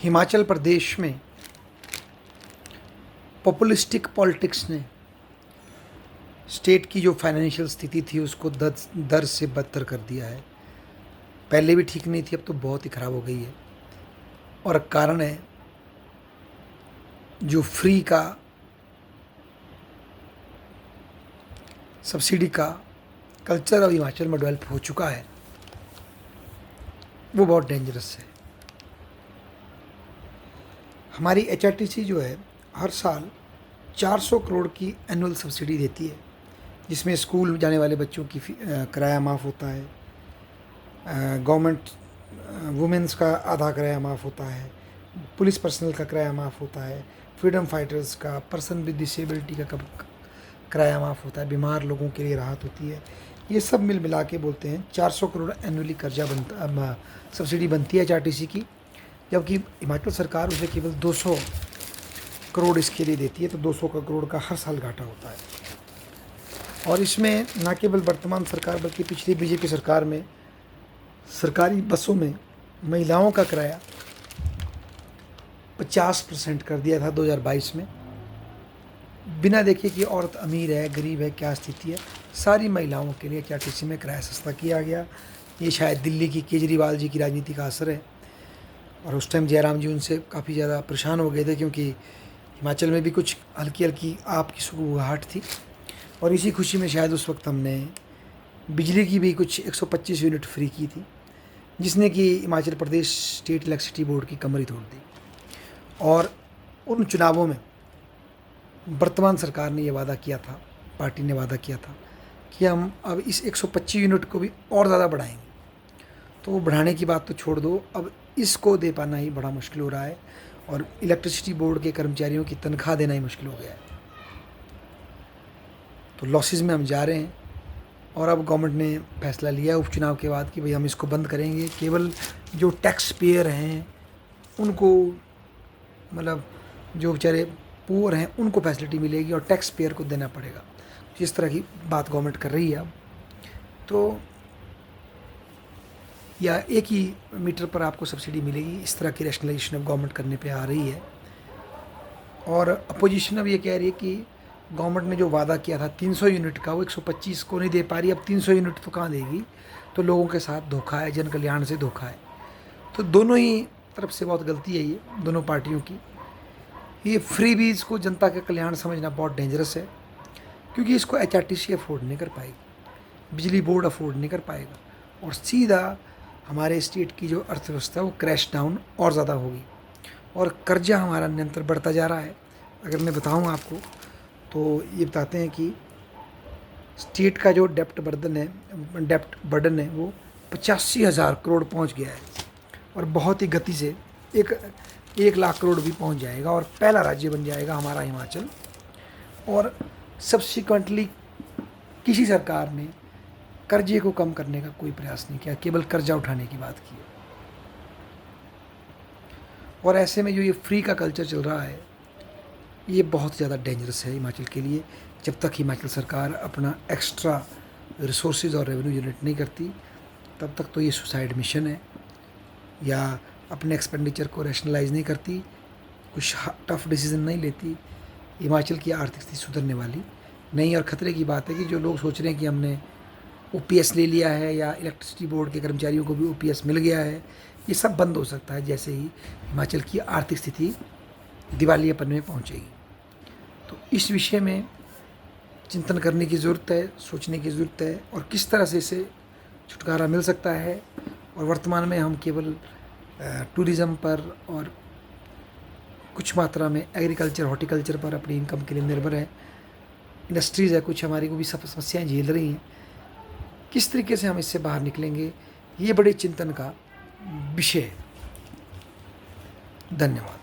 हिमाचल प्रदेश में पॉपुलिस्टिक पॉलिटिक्स ने स्टेट की जो फाइनेंशियल स्थिति थी उसको दर से बदतर कर दिया है। पहले भी ठीक नहीं थी, अब तो बहुत ही ख़राब हो गई है। और कारण है जो फ्री का सब्सिडी का कल्चर अब हिमाचल में डेवलप हो चुका है, वो बहुत डेंजरस है। हमारी एचआरटीसी जो है हर साल 400 करोड़ की एनुअल सब्सिडी देती है, जिसमें स्कूल जाने वाले बच्चों की किराया माफ़ होता है, गवर्नमेंट वुमेंस का आधा किराया माफ़ होता है, पुलिस पर्सनल का किराया माफ़ होता है, फ्रीडम फाइटर्स का, पर्सन विद डिसेबिलिटी का किराया माफ़ होता है, बीमार लोगों के लिए राहत होती है। ये सब मिल मिला के बोलते हैं 400 करोड़ एनुअली कर्जा बनता सब्सिडी बनती है एचआरटीसी की, जबकि हिमाचल सरकार उसे केवल 200 करोड़ इसके लिए देती है। तो 200 करोड़ का हर साल घाटा होता है। और इसमें न केवल वर्तमान सरकार बल्कि पिछली बीजेपी सरकार में सरकारी बसों में महिलाओं का किराया 50% कर दिया था 2022 में। बिना देखे कि औरत अमीर है गरीब है क्या स्थिति है, सारी महिलाओं के लिए एचआरटीसी में किराया सस्ता किया गया। ये शायद दिल्ली की केजरीवाल जी की राजनीति का असर है। और उस टाइम जयराम जी उनसे काफ़ी ज़्यादा परेशान हो गए थे, क्योंकि हिमाचल में भी कुछ हल्की हल्की आपकी सुगबुगाहट थी। और इसी खुशी में शायद उस वक्त हमने बिजली की भी कुछ 125 यूनिट फ्री की थी, जिसने कि Himachal Pradesh state electricity board की कमर ही तोड़ दी। और उन चुनावों में वर्तमान सरकार ने ये वादा किया था, पार्टी ने वादा किया था कि हम अब इस 125 यूनिट को भी और ज़्यादा बढ़ाएंगे। तो वो बढ़ाने की बात तो छोड़ दो, अब इसको दे पाना ही बड़ा मुश्किल हो रहा है। और इलेक्ट्रिसिटी बोर्ड के कर्मचारियों की तनख्वाह देना ही मुश्किल हो गया है। तो लॉसेस में हम जा रहे हैं। और अब गवर्नमेंट ने फैसला लिया उपचुनाव के बाद कि भाई हम इसको बंद करेंगे। केवल जो टैक्स पेयर हैं उनको, मतलब जो बेचारे पुअर हैं उनको फैसिलिटी मिलेगी और टैक्स पेयर को देना पड़ेगा। जिस तरह की बात गवर्नमेंट कर रही है अब, तो या एक ही मीटर पर आपको सब्सिडी मिलेगी, इस तरह की रैशनलाइजेशन अब गवर्नमेंट करने पे आ रही है। और अपोजिशन अब ये कह रही है कि गवर्नमेंट ने जो वादा किया था 300 यूनिट का, वो 125 को नहीं दे पा रही। अब 300 यूनिट तो कहाँ देगी, तो लोगों के साथ धोखा है, जन कल्याण से धोखा है। तो दोनों ही तरफ से बहुत गलती है ये दोनों पार्टियों की। ये फ्री बीज को जनता का कल्याण समझना बहुत डेंजरस है, क्योंकि इसको एचआरटीसी अफोर्ड नहीं कर पाएगी, बिजली बोर्ड अफोर्ड नहीं कर पाएगा, और सीधा हमारे स्टेट की जो अर्थव्यवस्था है वो क्रैश डाउन और ज़्यादा होगी। और कर्जा हमारा निरंतर बढ़ता जा रहा है। अगर मैं बताऊं आपको तो ये बताते हैं कि स्टेट का जो डेप्ट बर्डन है वो 85,000 करोड़ पहुंच गया है। और बहुत ही गति से 1 लाख करोड़ भी पहुंच जाएगा और पहला राज्य बन जाएगा हमारा हिमाचल। और सब्सिक्वेंटली किसी सरकार ने कर्जे को कम करने का कोई प्रयास नहीं किया, केवल कर्जा उठाने की बात की है। और ऐसे में जो ये फ्री का कल्चर चल रहा है ये बहुत ज़्यादा डेंजरस है हिमाचल के लिए। जब तक हिमाचल सरकार अपना एक्स्ट्रा रिसोर्सेज और रेवेन्यू जनरेट नहीं करती, तब तक तो ये सुसाइड मिशन है, या अपने एक्सपेंडिचर को रैशनलाइज नहीं करती, कुछ टफ डिसीजन नहीं लेती, हिमाचल की आर्थिक स्थिति सुधरने वाली नहीं। और ख़तरे की बात है कि जो लोग सोच रहे हैं कि हमने ओपीएस ले लिया है या इलेक्ट्रिसिटी बोर्ड के कर्मचारियों को भी ओपीएस मिल गया है, ये सब बंद हो सकता है जैसे ही हिमाचल की आर्थिक स्थिति दिवालियापन में पहुंचेगी। तो इस विषय में चिंतन करने की ज़रूरत है, सोचने की ज़रूरत है, और किस तरह से इसे छुटकारा मिल सकता है। और वर्तमान में हम केवल टूरिज़्म पर और कुछ मात्रा में एग्रीकल्चर हॉर्टिकल्चर पर अपनी इनकम के लिए निर्भर है। इंडस्ट्रीज़ है कुछ हमारी, को भी सब समस्याएँ झेल रही हैं। किस तरीके से हम इससे बाहर निकलेंगे, ये बड़े चिंतन का विषय है। धन्यवाद।